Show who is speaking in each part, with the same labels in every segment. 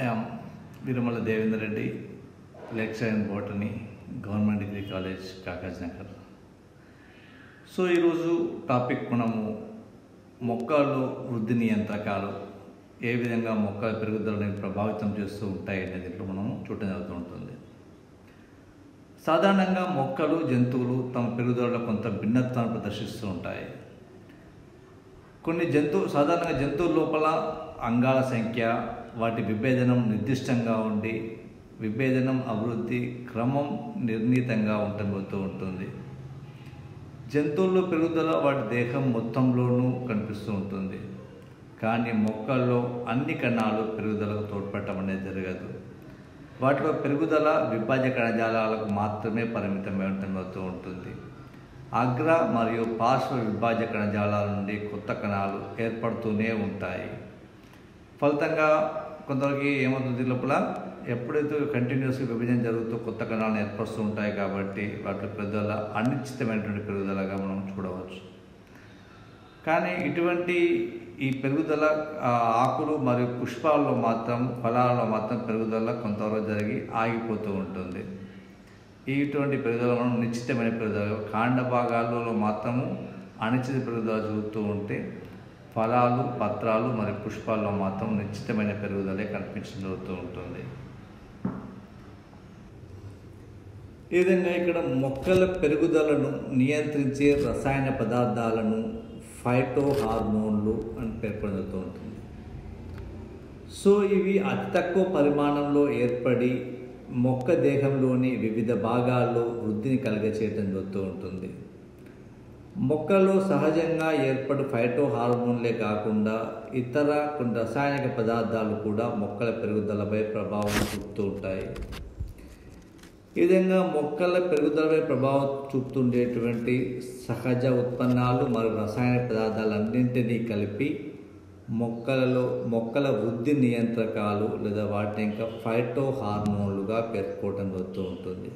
Speaker 1: I am Virumala Devendra Reddy, lecturer in botany, Government Degree College, Kakajnagar. So ఈరోజు topic మనము మొక్కలు వృద్ధి నియంత్రకాలు ఏ విధంగా మొక్కల పెరుగుదలని ప్రభావితం చేస్తూ ఉంటాయి అనే దీంట్లో మనము చూడటం జరుగుతూ ఉంటుంది. సాధారణంగా మొక్కలు జంతువులు తమ పెరుగుదలలో కొంత భిన్నత్వాన్ని ప్రదర్శిస్తూ ఉంటాయి. సాధారణంగా జంతువుల లోపల అంగాల సంఖ్య, వాటి విభేదనం నిర్దిష్టంగా ఉండి విభేదనం అభివృద్ధి క్రమం నిర్ణీతంగా ఉండబోతూ ఉంటుంది. జంతువుల్లో పెరుగుదల వాటి దేహం మొత్తంలోనూ కనిపిస్తూ ఉంటుంది. కానీ మొక్కల్లో అన్ని కణాలు పెరుగుదలకు తోడ్పడటం అనేది జరగదు. వాటిలో పెరుగుదల విభాజ్య కణజాలాలకు మాత్రమే పరిమితమై ఉండబోతూ ఉంటుంది. అగ్ర మరియు పార్శ్వ విభాజ్య కణజాలాల నుండి కొత్త కణాలు ఏర్పడుతూనే ఉంటాయి. ఫలితంగా కొంతవరకు ఏమవుతుంది, లోపల ఎప్పుడైతే కంటిన్యూస్గా విభజన జరుగుతూ కొత్త కణాలను ఏర్పరుస్తూ ఉంటాయి కాబట్టి వాటి పెరుగుదల అనిశ్చితమైనటువంటి పెరుగుదలగా మనం చూడవచ్చు. కానీ ఈ పెరుగుదల ఆకులు మరియు పుష్పాల్లో మాత్రం, ఫలాల్లో మాత్రం పెరుగుదల కొంతవరకు జరిగి ఆగిపోతూ ఉంటుంది. ఇటువంటి పెరుగుదల మనం నిశ్చితమైన పెరుగుదల, కాండ భాగాలలో మాత్రము అనిశ్చిత పెరుగుదల జరుగుతూ ఉంటే ఫలాలు, పత్రాలు మరియు పుష్పాల్లో మాత్రం నిశ్చితమైన పెరుగుదలే కనిపించడం జరుగుతూ ఉంటుంది. ఈ విధంగా ఇక్కడ మొక్కల పెరుగుదలను నియంత్రించే రసాయన పదార్థాలను ఫైటో హార్మోన్లు అని పేర్కొనబడుతూ ఉంటుంది. సో ఇవి అతి తక్కువ పరిమాణంలో ఏర్పడి మొక్క దేహంలోని వివిధ భాగాల్లో వృద్ధిని కలిగచేయడం జరుగుతూ ఉంటుంది. మొక్కలో సహజంగా ఏర్పడు ఫైటో హార్మోన్లే కాకుండా ఇతర కొన్ని రసాయనిక పదార్థాలు కూడా మొక్కల పెరుగుదలపై ప్రభావం చూపుతూ ఉంటాయి. ఈ విధంగా మొక్కల పెరుగుదలపై ప్రభావం చూపుతుండేటువంటి సహజ ఉత్పన్నాలు మరియు రసాయన పదార్థాలన్నింటినీ కలిపి మొక్కల వృద్ధి నియంత్రకాలు లేదా వాటిని ఇంకా ఫైటో హార్మోన్లుగా పేర్కోవడం జరుగుతూ ఉంటుంది.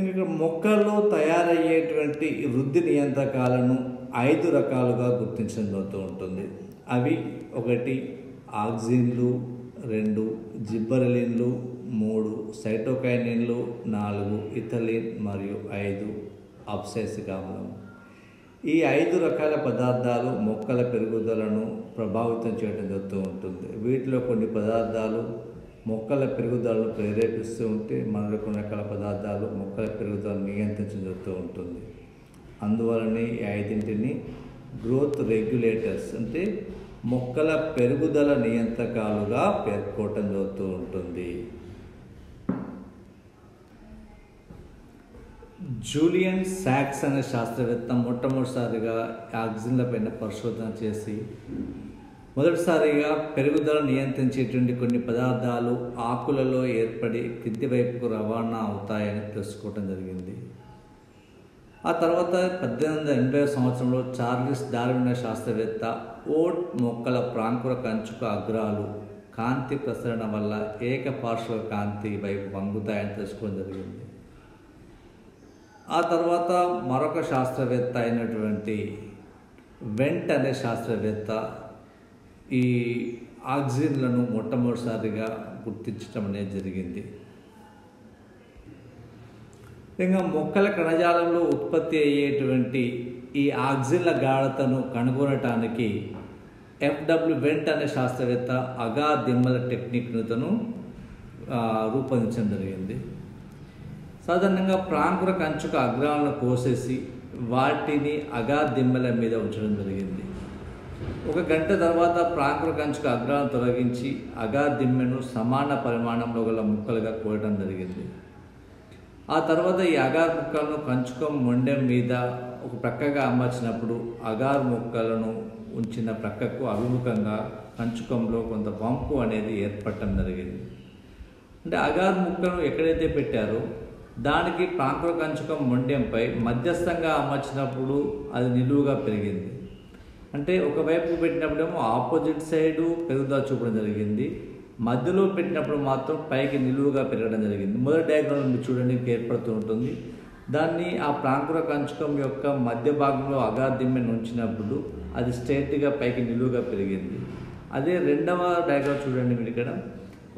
Speaker 1: ఇంకా మొక్కల్లో తయారయ్యేటువంటి వృద్ధి నియంత్రకాలను 5 రకాలుగా గుర్తించడం జరుగుతూ ఉంటుంది. అవి 1 ఆక్సిన్లు, 2 జిబ్బరెలిన్లు, 3 సైటోకైనిన్లు, 4 ఇథిలిన్ మరియు 5 అబ్సెసిక్ ఆమ్లం. ఈ 5 రకాల పదార్థాలు మొక్కల పెరుగుదలను ప్రభావితం చేయడం జరుగుతూ ఉంటుంది. వీటిలో కొన్ని పదార్థాలు మొక్కల పెరుగుదలను ప్రేరేపిస్తూ ఉంటే మరో కొన్ని రకాల పదార్థాలు మొక్కల పెరుగుదలను నియంత్రించడం జరుగుతూ ఉంటుంది. అందువలనే ఈ 5టిని గ్రోత్ రెగ్యులేటర్స్ అంటే మొక్కల పెరుగుదల నియంత్రకాలుగా పేర్కోవటం జరుగుతూ ఉంటుంది. జూలియన్ సాక్స్ అనే శాస్త్రవేత్త మొట్టమొదటిసారిగా ఆక్సిన్ల పైన పరిశోధన చేసి మొదటిసారిగా పెరుగుదల నియంత్రించేటువంటి కొన్ని పదార్థాలు ఆకులలో ఏర్పడి కింది వైపుకు రవాణా అవుతాయని తెలుసుకోవటం జరిగింది. ఆ తర్వాత 1880 సంవత్సరంలో చార్లెస్ డార్విన్ శాస్త్రవేత్త ఓట్ మొక్కల ప్రాంకుర కంచుక అగ్రాలు కాంతి ప్రసరణ వల్ల ఏకపార్శ్వ కాంతి వైపు వంగుతాయని తెలుసుకోవడం జరిగింది. ఆ తర్వాత మరొక శాస్త్రవేత్త అయినటువంటి వెంట్ అనే శాస్త్రవేత్త ఈ ఆక్సిన్లను మొట్టమొదటిసారిగా గుర్తించడం అనేది జరిగింది. ఇంకా మొక్కల కణజాలంలో ఉత్పత్తి అయ్యేటువంటి ఈ ఆక్సిన్ల గాఢతను కనుగొనటానికి ఎఫ్డబ్ల్యూ వెంట్ అనే శాస్త్రవేత్త అగార్ దిమ్మల టెక్నిక్ను రూపొందించడం జరిగింది. సాధారణంగా ప్రాంకుర కంచుక అగ్రాలను కోసేసి వాటిని అగార్ దిమ్మల మీద ఉంచడం జరిగింది. 1 గంట తర్వాత ప్రాంకుర కంచుక అగ్రాలను తొలగించి అగార్ దిమ్మెను సమాన పరిమాణంలో గల ముక్కలుగా కోయడం జరిగింది. ఆ తర్వాత ఈ అగార్ ముక్కలను కంచుకం మొండెం మీద ఒక ప్రక్కగా అమర్చినప్పుడు అగార్ ముక్కలను ఉంచిన ప్రక్కకు అభిముఖంగా కంచుకంలో కొంత వంపు అనేది ఏర్పడటం జరిగింది. అంటే అగార్ ముక్కను ఎక్కడైతే పెట్టారో దానికి ప్రాంకుర కంచుకం మొండెంపై మధ్యస్థంగా అమర్చినప్పుడు అది నిలువుగా పెరిగింది. అంటే ఒకవైపు పెట్టినప్పుడేమో ఆపోజిట్ సైడు పెరుగుదల చూపడం జరిగింది, మధ్యలో పెట్టినప్పుడు మాత్రం పైకి నిలువుగా పెరగడం జరిగింది. మొదటి డయాగ్రామ్ మీరు చూడండి, ఏర్పడుతూ ఉంటుంది. దాన్ని ఆ ప్రాంకుర కంచుకం యొక్క మధ్య భాగంలో అగార్ దిమ్మెను ఉంచినప్పుడు అది స్ట్రైట్గా పైకి నిలువుగా పెరిగింది. అదే రెండవ డయాగ్రామ్ చూడండి మీరు ఇక్కడ,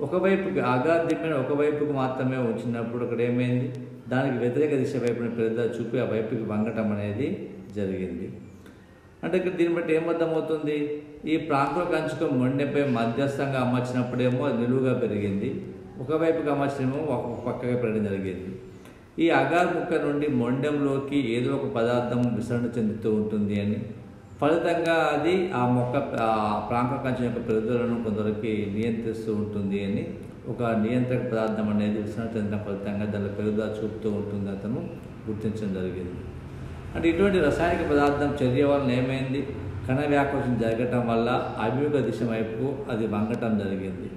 Speaker 1: ఒకవైపుకి అగార్ దిమ్మెను ఒకవైపుకు మాత్రమే ఉంచినప్పుడు అక్కడ ఏమైంది, దానికి వ్యతిరేక దిశ వైపున పెద్దగా చూపి ఆ వైపుకి వంగటం అనేది జరిగింది. అంటే ఇక్కడ దీన్ని బట్టి ఏమర్థమవుతుంది, ఈ ప్రాంకుర కంచుకం మొండెపై మధ్యస్థంగా అమర్చినప్పుడేమో అది నిలువుగా పెరిగింది, ఒకవైపుకి అమర్చడమో ఒక పక్కగా పెరగడం జరిగింది. ఈ అగార్ ముక్క నుండి మొండెంలోకి ఏదో ఒక పదార్థం విసరణ చెందుతూ ఉంటుంది అని, ఫలితంగా అది ఆ మొక్క ప్రాంకుర కంచం యొక్క పెరుగుదలను కొందరికి నియంత్రిస్తూ ఉంటుంది అని, ఒక నియంత్రక పదార్థం అనేది విసరణ చెందిన ఫలితంగా దాని పెరుగుదల చూపుతూ ఉంటుంది అతను గుర్తించడం జరిగింది. అంటే ఇటువంటి రసాయనిక పదార్థం చర్య వలన ఏమైంది, కణ వ్యాకోచం జరగటం వల్ల అభిముఖ దిశ వైపు అది వంగటం జరిగింది.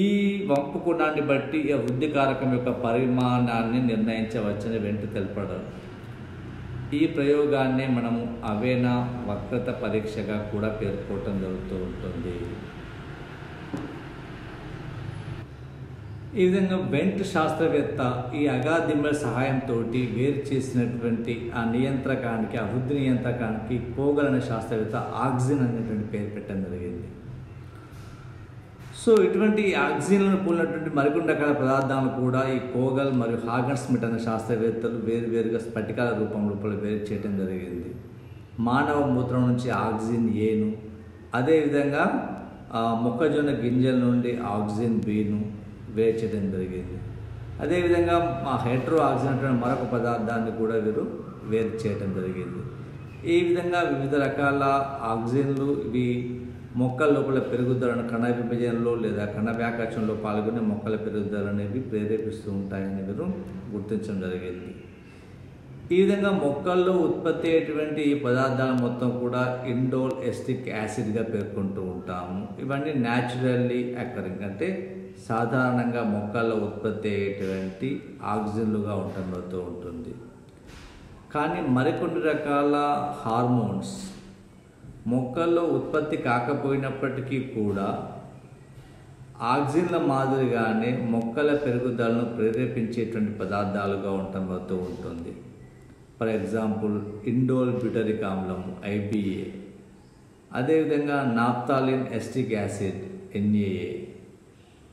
Speaker 1: ఈ వంపు కోణాన్ని బట్టి ఈ వృద్ధి కారకం యొక్క పరిమాణాన్ని నిర్ణయించవచ్చని వెంట తెలపడం. ఈ ప్రయోగాన్ని మనము అవేనా వక్రత పరీక్షగా కూడా పేర్కోవటం జరుగుతూ ఉంటుంది. ఈ విధంగా వెంట్ శాస్త్రవేత్త ఈ అగార్ దిమ్మెల సహాయంతో వేరు చేసినటువంటి ఆ నియంత్రకానికి, ఆ వృద్ధి నియంత్రకానికి కోగల్ అనే శాస్త్రవేత్త ఆక్సిన్ అనేటువంటి పేరు పెట్టడం జరిగింది. సో ఇటువంటి ఆక్సిజన్లను కూడినటువంటి మరికొన్ని రకాల పదార్థాలను కూడా ఈ కోగల్ మరియు హాగన్ స్మిత్ అనే శాస్త్రవేత్తలు వేరువేరుగా స్ఫటికాల రూపం లోపల వేరు చేయడం జరిగింది. మానవ మూత్రం నుంచి ఆక్సిజన్ ఏను, అదేవిధంగా మొక్కజొన్న గింజల నుండి ఆక్సిజన్ బీను వేరు చేయడం జరిగింది. అదేవిధంగా హెట్రో ఆక్సిజన్ అనే మరొక పదార్థాన్ని కూడా వీరు వేరు చేయడం జరిగింది. ఈ విధంగా వివిధ రకాల ఆక్సిజన్లు ఇవి మొక్కల లోపల పెరుగుదలను, కణ విభజనలో లేదా కణ వ్యాకర్షణలో పాల్గొనే మొక్కల పెరుగుదల అనేవి ప్రేరేపిస్తూ ఉంటాయని వీరు గుర్తించడం జరిగింది. ఈ విధంగా మొక్కల్లో ఉత్పత్తి అయ్యేటువంటి ఈ పదార్థాలు మొత్తం కూడా ఇండోల్ ఎస్టిక్ యాసిడ్గా పేర్కొంటూ ఉంటాము. ఇవన్నీ న్యాచురల్లీ అకరింగ్, అంటే సాధారణంగా మొక్కల్లో ఉత్పత్తి అయ్యేటువంటి ఆక్సిజన్లుగా ఉండబోతూ ఉంటుంది. కానీ మరికొన్ని రకాల హార్మోన్స్ మొక్కల్లో ఉత్పత్తి కాకపోయినప్పటికీ కూడా ఆక్సిజన్ల మాదిరిగానే మొక్కల పెరుగుదలను ప్రేరేపించేటువంటి పదార్థాలుగా ఉండబోతూ ఉంటుంది. ఫర్ ఎగ్జాంపుల్ ఇండోల్ బ్యూటరిక్ ఆమ్లం IBA, అదేవిధంగా నాప్తాలిన్ ఎస్టిక్ యాసిడ్ NAA,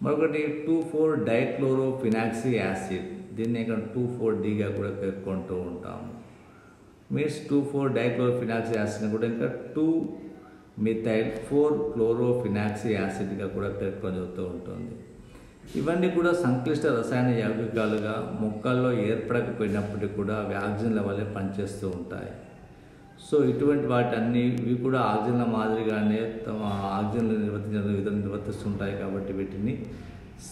Speaker 1: మరొకటి 2,4-డైక్లోరోఫినాక్సీ యాసిడ్, దీన్ని ఇక్కడ 2,4-Dగా కూడా పేర్కొంటూ ఉంటాము. మీన్స్ 2,4-డైక్లోరోఫినాక్సీ యాసిడ్ని కూడా ఇంకా 2-మిథైల్-4-క్లోరోఫినాక్సీ యాసిడ్గా కూడా పేర్కొనబడుతూ ఉంటుంది. ఇవన్నీ కూడా సంక్లిష్ట రసాయన యౌగికాలుగా మొక్కల్లో ఏర్పడకపోయినప్పటికీ కూడా అవి ఆక్సిజన్ల వల్లే పనిచేస్తూ ఉంటాయి. సో ఇటువంటి వాటన్నీ ఇవి కూడా ఆక్సిజన్ల మాదిరిగానే తమ ఆక్సిజన్లు నిర్వర్తించిన విధంగా నిర్వర్తిస్తుంటాయి. కాబట్టి వీటిని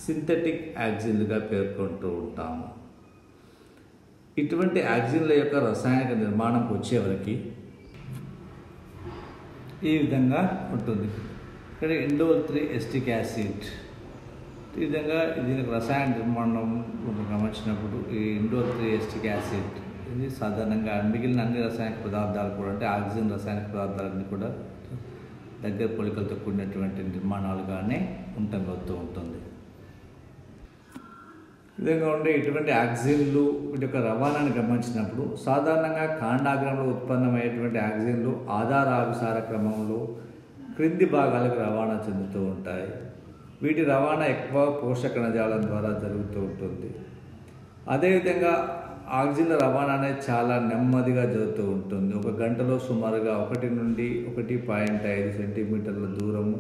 Speaker 1: సింథటిక్ ఆక్సిజన్లుగా పేర్కొంటూ ఉంటాము. ఇటువంటి ఆక్సిజన్ల యొక్క రసాయనిక నిర్మాణంకి వచ్చేవరకు ఈ విధంగా ఉంటుంది. ఇక్కడ ఇండోల్ 3 ఎస్టిక్ యాసిడ్, ఈ విధంగా దీనికి రసాయన నిర్మాణం గమనించినప్పుడు ఈ ఇండోల్ 3 ఎస్టిక్ యాసిడ్ ఇది సాధారణంగా మిగిలిన అన్ని రసాయనిక పదార్థాలు కూడా, అంటే ఆక్సిజన్ రసాయనిక పదార్థాలన్నీ కూడా దగ్గర పోలికలతో కూడినటువంటి నిర్మాణాలుగానే ఉండబోతూ ఉంటుంది. ఈ విధంగా ఉండే ఇటువంటి ఆక్సిజన్లు వీటి యొక్క రవాణాన్ని గమనించినప్పుడు సాధారణంగా కాండాగ్రంలో ఉత్పన్నమయ్యేటువంటి ఆక్సిజన్లు ఆధారాభిసార క్రమంలో క్రింది భాగాలకు రవాణా చెందుతూ ఉంటాయి. వీటి రవాణా ఎక్కువ పోషక కణజాలం ద్వారా జరుగుతూ ఉంటుంది. అదేవిధంగా ఆక్సిజన్ల రవాణా అనేది చాలా నెమ్మదిగా జరుగుతూ ఉంటుంది. ఒక గంటలో సుమారుగా 1 నుండి 1.5 సెంటీమీటర్ల దూరము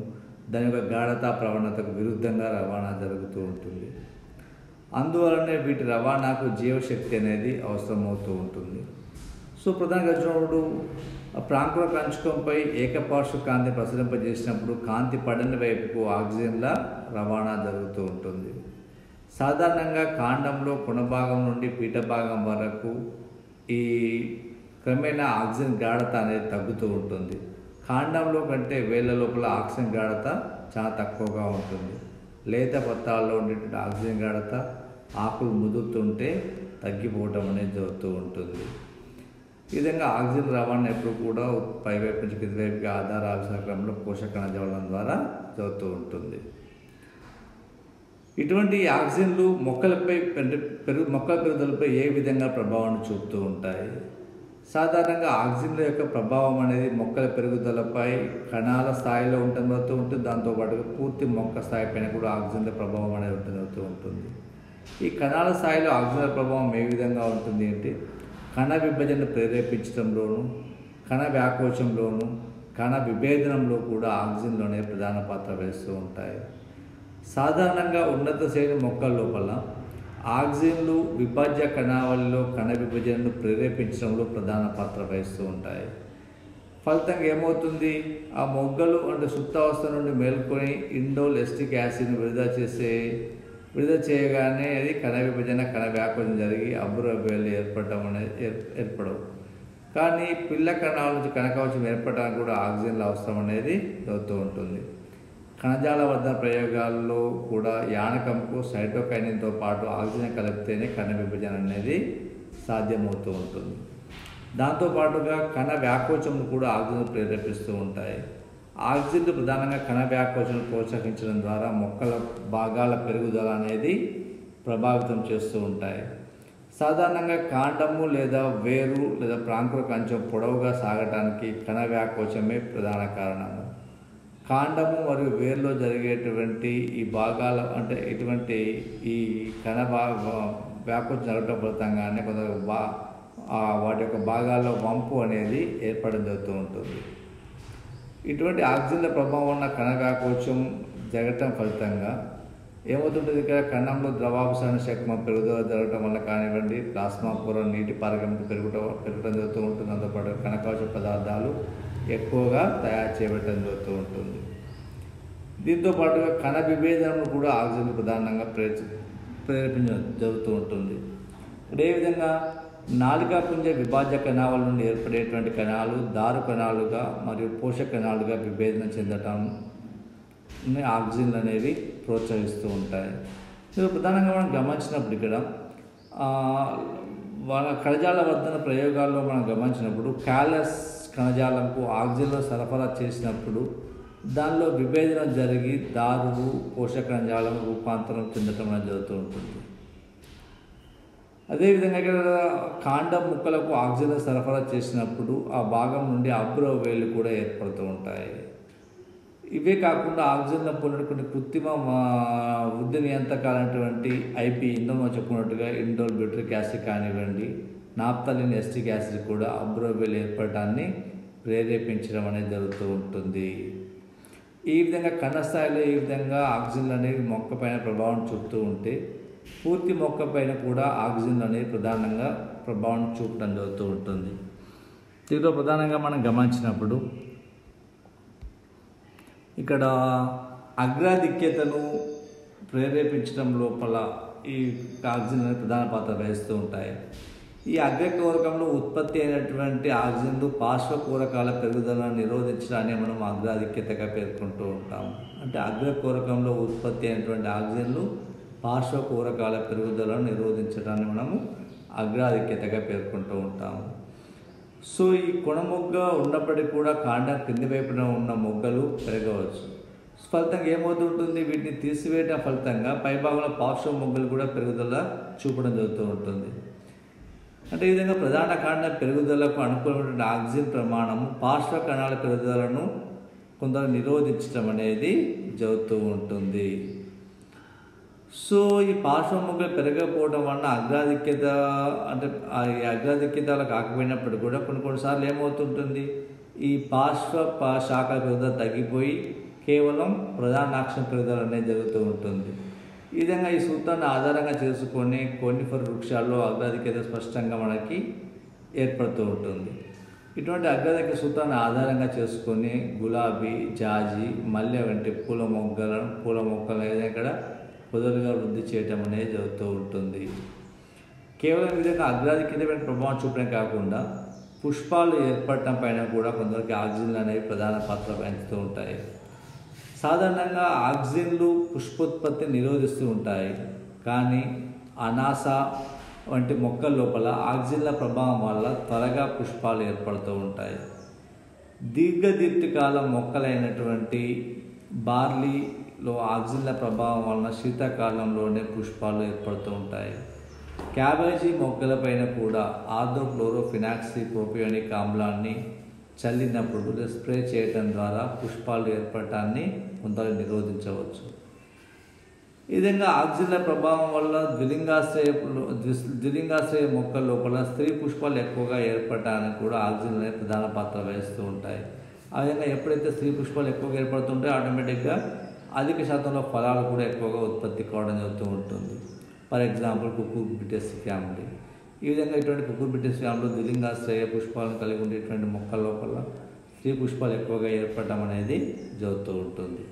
Speaker 1: దాని యొక్క గాఢతా ప్రవణతకు విరుద్ధంగా రవాణా జరుగుతూ ఉంటుంది. అందువలనే వీటి రవాణాకు జీవశక్తి అనేది అవసరమవుతూ ఉంటుంది. సో ప్రధానంగా చూసినప్పుడు ప్రాంకుర కంచుకంపై ఏకపార్శ్వ కాంతి ప్రసరింపజేసినప్పుడు కాంతి పడని వైపుకు ఆక్సిజన్ల రవాణా జరుగుతూ ఉంటుంది. సాధారణంగా కాండంలో కొనభాగం నుండి పీఠ భాగం వరకు ఈ క్రమేణా ఆక్సిజన్ గాఢత అనేది తగ్గుతూ ఉంటుంది. కాండంలో కంటే వేళ్ళ లోపల ఆక్సిజన్ గాఢత చాలా తక్కువగా ఉంటుంది. లేత పత్రాల్లో ఉండేటువంటి ఆక్సిజన్ గాఢత ఆకులు ముదురుతుంటే తగ్గిపోవటం అనేది జరుగుతూ ఉంటుంది. ఈ విధంగా ఆక్సిజన్ రవాణా ఎప్పుడు కూడా పైవైపు నుంచి కింది వైపుకి ఆధార ఆవిష్కరణలో పోషక కణజాలం ద్వారా జరుగుతూ ఉంటుంది. ఇటువంటి ఆక్సిజన్లు మొక్కలపై మొక్కల పెరుగుదలపై ఏ విధంగా ప్రభావాన్ని చూపుతూ ఉంటాయి? సాధారణంగా ఆక్సిజన్ల యొక్క ప్రభావం అనేది మొక్కల పెరుగుదలపై కణాల స్థాయిలో ఉంటుంది. దాంతోపాటుగా పూర్తి మొక్క స్థాయి పైన కూడా ఆక్సిజన్ల ప్రభావం అనేది ఉంటుంది. ఈ కణాల స్థాయిలో ఆక్సిజన్ల ప్రభావం ఏ విధంగా ఉంటుంది అంటే కణ విభజనను ప్రేరేపించడంలోను, కణ వ్యాకోచంలోను, కణ విభేదనంలో కూడా ఆక్సిజన్లు అనేవి ప్రధాన పాత్ర వహిస్తూ ఉంటాయి. సాధారణంగా ఉన్నత శ్రేణి మొక్కల లోపల ఆక్సిజన్లు విభాజ్య కణావళిలో కణ విభజనను ప్రేరేపించడంలో ప్రధాన పాత్ర వహిస్తూ ఉంటాయి. ఫలితంగా ఏమవుతుంది? ఆ మొగ్గలు అంటే సుప్తావస్థ నుండి మేల్కొని ఇండోల్ ఎస్టిక్ యాసిడ్ను విడుదల చేయగానే అది కణ విభజన, కణ వ్యాకోచం జరిగి అబ్బురవ్వేలు ఏర్పడవు. కానీ పిల్ల కణాల నుంచి కణకవచం ఏర్పడడానికి కూడా ఆక్సిజన్ల అవసరం అనేది జరుగుతూ ఉంటుంది. కణజాల వర్ధన ప్రయోగాల్లో కూడా యానకంకు సైటోకైనిన్తో పాటు ఆక్సిజన్ కలిపితేనే కణ విభజన అనేది సాధ్యమవుతూ ఉంటుంది. దాంతోపాటుగా కణ వ్యాకోచంను కూడా ఆక్సిజన్ ప్రేరేపిస్తూ ఉంటాయి. ఆక్సిజన్లు ప్రధానంగా కణ వ్యాకోచం ప్రోత్సహించడం ద్వారా మొక్కల భాగాల పెరుగుదల అనేది ప్రభావితం చేస్తూ ఉంటాయి. సాధారణంగా కాండము లేదా వేరు లేదా ప్రాంకుర కంచం పొడవుగా సాగటానికి కణ వ్యాకోచమే ప్రధాన కారణము. కాండము మరియు వేరులో జరిగేటువంటి ఈ భాగాల అంటే ఇటువంటి ఈ కణ వ్యాకోచం జరగటం ఫలితంగానే కొంత వాటి యొక్క భాగాల్లో వంపు అనేది ఏర్పడడం జరుగుతూ ఉంటుంది. ఇటువంటి ఆక్సిజన్ల ప్రభావం ఉన్న కణ వ్యాకోచం జరగటం ఫలితంగా ఏమవుతుంటుంది? ఇక్కడ కణంలో ద్రవాభిసరణ శక్తి పెరుగుదల జరగటం వల్ల కానివ్వండి, ప్లాస్మా పొర నీటి పారగమనం పెరగటం జరుగుతూ ఉంటుంది. దాంతోపాటు కణకవచ పదార్థాలు ఎక్కువగా తయారు చేయబడటం జరుగుతూ ఉంటుంది. దీంతో పాటుగా కణ విభేదనం కూడా ఆక్సిజన్ ప్రధానంగా ప్రేరేపించడం జరుగుతూ ఉంటుంది. అదేవిధంగా నాళికాపుంజ విభాజ్య కణాల నుండి ఏర్పడేటువంటి కణాలు దారు కణాలుగా మరియు పోషక కణాలుగా విభేదన చెందటం ఆక్సిజన్లు అనేవి ప్రోత్సహిస్తూ ఉంటాయి. ఇది ప్రధానంగా మనం గమనించినప్పుడు ఇక్కడ వాళ్ళ కణజాల వర్ధన ప్రయోగాల్లో మనం గమనించినప్పుడు క్యాలస్ కణజాలంకు ఆక్సిజన్లు సరఫరా చేసినప్పుడు దానిలో విభేదనం జరిగి దారువు పోషక కణజాలం రూపాంతరం చెందటం అనేది జరుగుతూ ఉంటుంది. అదేవిధంగా ఇక్కడ కాండం ముక్కలకు ఆక్సిజన్ సరఫరా చేసినప్పుడు ఆ భాగం నుండి అబ్రోవేలు కూడా ఏర్పడుతూ ఉంటాయి. ఇవే కాకుండా ఆక్సిజన్లో పొందిన కృత్రిమ వృద్ధి నియంత్రకాలైనటువంటి ఐపీ ఇందులో చెప్పుకున్నట్టుగా ఇండోల్ బ్యూట్రిక్ యాసిడ్ కానివ్వండి, నాప్థలిన్ ఎస్టిక్ యాసిడ్ కూడా అబ్రోవేలు ఏర్పడటాన్ని ప్రేరేపించడం అనేది జరుగుతూ ఉంటుంది. ఈ విధంగా కణస్థాయిలో ఈ విధంగా ఆక్సిజన్లు అనేవి మొక్క పైన ప్రభావం చూపుతూ ఉంటే పూర్తి మొక్క పైన కూడా ఆక్సిజన్లు అనేవి ప్రధానంగా ప్రభావం చూపడం జరుగుతూ ఉంటుంది. దీంట్లో ప్రధానంగా మనం గమనించినప్పుడు ఇక్కడ అగ్రాధిక్యతను ప్రేరేపించడం లోపల ఈ ఆక్సిజన్ అనేది ప్రధాన పాత్ర వహిస్తూ ఉంటాయి. ఈ అగ్రకూరకంలో ఉత్పత్తి అయినటువంటి ఆక్సిజన్లు పార్శ్వకూరకాల పెరుగుదలను నిరోధించడాన్ని మనం అగ్రాధిక్యతగా పేర్కొంటూ ఉంటాము. అంటే అగ్రకూరకంలో ఉత్పత్తి అయినటువంటి ఆక్సిజన్లు పార్శ్వకూరకాల పెరుగుదలను నిరోధించడాన్ని మనము అగ్రాధిక్యతగా పేర్కొంటూ ఉంటాము. సో ఈ కొనమొగ్గ ఉన్నప్పటికీ కూడా కాండం కింది వైపున ఉన్న మొగ్గలు పెరగవచ్చు. ఫలితంగా ఏమవుతుంటుంది? వీటిని తీసివేయడం ఫలితంగా పైభాగంలో పార్శ్వ మొగ్గలు కూడా పెరుగుదల చూపడం జరుగుతూ ఉంటుంది. అంటే ఈ విధంగా ప్రధాన కాండ పెరుగుదలకు అనుకూలమైనటువంటి ఆక్సిజన్ ప్రమాణం పార్శ్వ కణాల పెరుగుదలను కొందరు నిరోధించడం అనేది జరుగుతూ ఉంటుంది. సో ఈ పార్శ్వ మొగ్గలు పెరగకపోవడం వలన అగ్రాధిక్యత అంటే అగ్రాధిక్యతలు కాకపోయినప్పుడు కూడా కొన్నిసార్లు ఏమవుతుంటుంది? ఈ పార్శ్వ శాఖ పెరుగుదల తగ్గిపోయి కేవలం ప్రధాన అక్షం పెరుగుదల అనేది జరుగుతూ ఉంటుంది. ఈ విధంగా ఈ సూత్రాన్ని ఆధారంగా చేసుకొని కోనిఫర్ వృక్షాల్లో అగ్రాధిక్యత స్పష్టంగా మనకి ఏర్పడుతూ ఉంటుంది. ఇటువంటి అగ్రాధిక్య సూత్రాన్ని ఆధారంగా చేసుకొని గులాబీ, జాజి, మల్లె వంటి పూల మొక్కలు ఇక్కడ పొదలుగా వృద్ధి చేయటం అనేది జరుగుతూ ఉంటుంది. కేవలం ఈ విధంగా అగ్రాధిక్యతమైన ప్రభావం చూపడం కాకుండా పుష్పాలు ఏర్పడటం పైన కూడా కొందరికి ఆక్సిజన్లు అనేవి ప్రధాన పాత్ర వహిస్తూ ఉంటాయి. సాధారణంగా ఆక్సిజన్లు పుష్పోత్పత్తిని నిరోధిస్తూ ఉంటాయి. కానీ అనాస వంటి మొక్కల లోపల ఆక్సిజన్ల ప్రభావం వల్ల త్వరగా పుష్పాలు ఏర్పడుతూ ఉంటాయి. దీర్ఘకాల మొక్కలైనటువంటి బార్లీ, లో ఆక్సిజన్ల ప్రభావం వలన శీతాకాలంలోనే పుష్పాలు ఏర్పడుతూ ఉంటాయి. క్యాబేజీ మొక్కలపైన కూడా ఆర్థోక్లోరోఫినాక్సి ప్రోపియోనిక్ ఆమ్లాన్ని చల్లినప్పుడు స్ప్రే చేయడం ద్వారా పుష్పాలు ఏర్పడటాన్ని కొంత నిరోధించవచ్చు. ఈ విధంగా ఆక్సిజన్ల ప్రభావం వల్ల ద్విలింగాశ్రయ మొక్కల లోపల స్త్రీ పుష్పాలు ఎక్కువగా ఏర్పడటానికి కూడా ఆక్సిజన్ అనేది ప్రధాన పాత్ర వహిస్తూ ఉంటాయి. ఆ విధంగా ఎప్పుడైతే స్త్రీ పుష్పాలు ఎక్కువగా ఏర్పడుతుంటాయో ఆటోమేటిక్గా అధిక శాతంలో ఫలాలు కూడా ఎక్కువగా ఉత్పత్తి కావడం జరుగుతూ ఉంటుంది. For example Cucurbitaceae family. ఈ విధంగా ఇటువంటి కుకుర్బిటేసి ఫ్యామిలీ ద్విలింగాశ్రయ పుష్పాలను కలిగి ఉండేటువంటి మొక్కల లోపల స్త్రీ పుష్పాలు ఎక్కువగా ఏర్పడటం అనేది జరుగుతూ ఉంటుంది.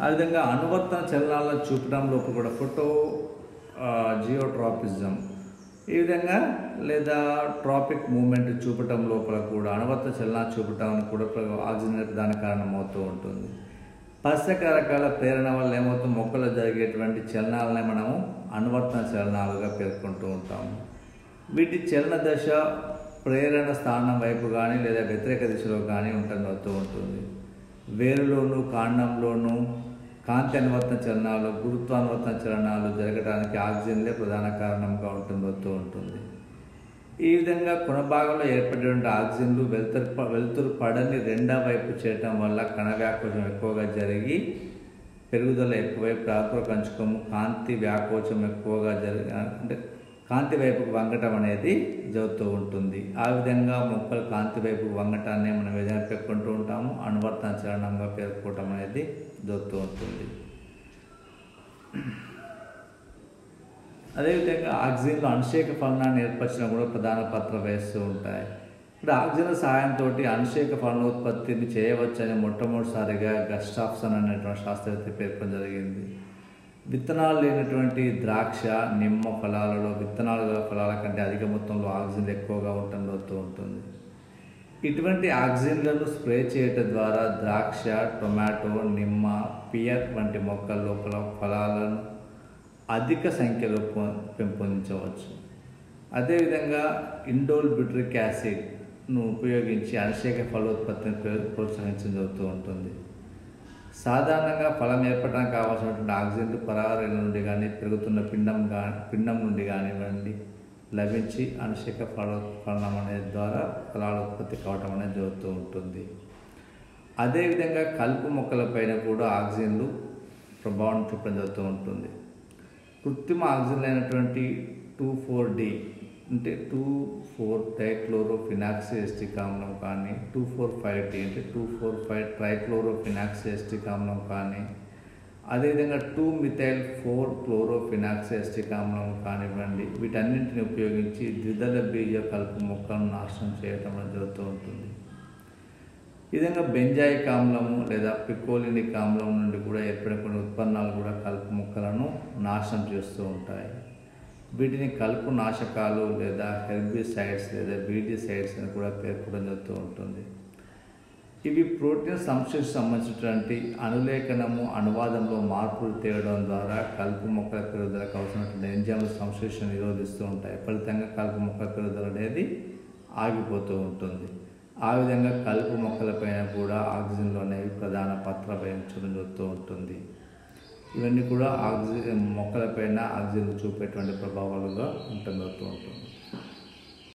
Speaker 1: ఆ విధంగా అనువర్తన చలనాలను చూపడం లోపల కూడా జియోట్రాపిజం ఈ విధంగా లేదా ట్రాపిక్ మూమెంట్ చూపటం లోపల కూడా అనువర్తన చలనాలు చూపటానికి కూడా ఆక్సిజన్ ప్రధాన కారణం అవుతూ ఉంటుంది. పరిసరకారకాల ప్రేరణ వల్ల ఏమవుతుంది, మొక్కలు జరిగేటువంటి చలనాలనే మనము అనువర్తన చలనాలుగా పేర్కొంటూ ఉంటాము. వీటి చలన దశ ప్రేరణ స్థానం వైపు కానీ లేదా వ్యతిరేక దిశలో కానీ అవుతూ ఉంటుంది. వేరులోను కాండంలోను కాంతి అనువర్తన చలనాలు, గురుత్వానువర్తన చలనాలు జరగడానికి ఆక్సిజన్లే ప్రధాన కారణంగా వస్తూ ఉంటుంది. ఈ విధంగా కొనభాగంలో ఏర్పడేటువంటి ఆక్సిజన్లు వెలుతురు పడని రెండవ వైపు చేయటం వల్ల కణ వ్యాకోచం ఎక్కువగా జరిగి పెరుగుదల ఎక్కువైపు ఆకుర కంచుకము కాంతి వ్యాకోచం ఎక్కువగా అంటే కాంతి వైపుకు వంగటం అనేది జరుగుతూ ఉంటుంది. ఆ విధంగా మొక్కలు కాంతి వైపుకు వంగటాన్ని మనం ఏదైనా పేర్కొంటూ ఉంటాము, అనువర్తన చలనంగా పేర్కోవటం అనేది జరుగుతూ ఉంటుంది. అదేవిధంగా ఆక్సిజన్లో అణుశేఖ ఫలనాన్ని ఏర్పరచడం కూడా ప్రధాన పాత్ర వహిస్తూ ఉంటాయి. ఇప్పుడు ఆక్సిజన్ సహాయంతో అణుశేఖ ఫలనోత్పత్తిని చేయవచ్చని మొట్టమొదటిసారిగా గస్టాఫ్సన్ అనేటువంటి శాస్త్రవేత్త పేర్కొనడం జరిగింది. విత్తనాలు లేనటువంటి ద్రాక్ష, నిమ్మ ఫలాలలో విత్తనాలు గల ఫలాల కంటే అధిక మొత్తంలో ఆక్సిజన్ ఎక్కువగా ఉండటం ఉంటుంది. ఇటువంటి ఆక్సిజన్లను స్ప్రే చేయటం ద్వారా ద్రాక్ష, టొమాటో, నిమ్మ, పియర్ వంటి మొక్కల లోపల ఫలాలను అధిక సంఖ్యలో పెంపొందించవచ్చు. అదేవిధంగా ఇండోల్ బ్యూటరిక్ యాసిడ్ను ఉపయోగించి అణుశేఖ ఫలోత్పత్తిని ప్రోత్సహించడం జరుగుతూ ఉంటుంది. సాధారణంగా ఫలం ఏర్పడడానికి కావాల్సినటువంటి ఆక్సిజన్ పరాగరేణుల నుండి కానీ పెరుగుతున్న పిండం నుండి కానివ్వండి లభించి అణుశేఖ ఫలనం అనేది ద్వారా ఫలాల ఉత్పత్తి కావటం అనేది జరుగుతూ ఉంటుంది. అదేవిధంగా కలుపు మొక్కలపైన కూడా ఆక్సిజన్లు ప్రభావం చూపడం జరుగుతూ ఉంటుంది. కృత్రిమ ఆక్సిజన్లు అయినటువంటి 2,4-D అంటే 2,4-డైక్లోరోఫినాక్సిఎస్టిక్ ఆమ్లం కానీ 2,4,5-D అంటే 2,4,5-ట్రైక్లోరోఫినాక్సిఎస్టిక్ ఆమ్లం కానీ అదేవిధంగా 2-మిథైల్-4-క్లోరోఫినాక్సిఎస్టిక్ ఆమ్లం కానివ్వండి వీటన్నింటిని ఉపయోగించి ద్విదళ బీజ కలుపు మొక్కలను నాశనం చేయడం జరుగుతూ ఉంటుంది. ఈ విధంగా బెంజాయిక్ ఆమ్లము లేదా పికోలినిక్ ఆమ్లం నుండి కూడా ఏర్పడే కొన్ని ఉత్పన్నాలు కూడా కలుపు మొక్కలను నాశనం చేస్తూ ఉంటాయి. వీటిని కలుపు నాశకాలు లేదా హెర్బిసైడ్స్ లేదా వీడిసైడ్స్ అని కూడా పేర్కొనడం జరుగుతూ ఉంటుంది. ఇవి ప్రోటీన్ సంశ్లేషణకు సంబంధించినటువంటి అనులేఖనము అనువాదంలో మార్పులు తేవడం ద్వారా కలుపు మొక్కల పెరుగుదలకు అవసరమైనటువంటి ఎంజైమ్ల సంశ్లేషణ నిరోధిస్తూ ఉంటాయి. ఫలితంగా కలుపు మొక్కల పెరుగుదల అనేది ఆగిపోతూ ఉంటుంది. ఆ విధంగా కలుపు మొక్కలపైన కూడా ఆక్సిజన్లు అనేవి ప్రధాన పాత్ర వహించడం జరుగుతూ ఉంటుంది. ఇవన్నీ కూడా ఆక్సిజన్ మొక్కలపైన ఆక్సిజన్ చూపేటువంటి ప్రభావాలుగా ఉంటుంది.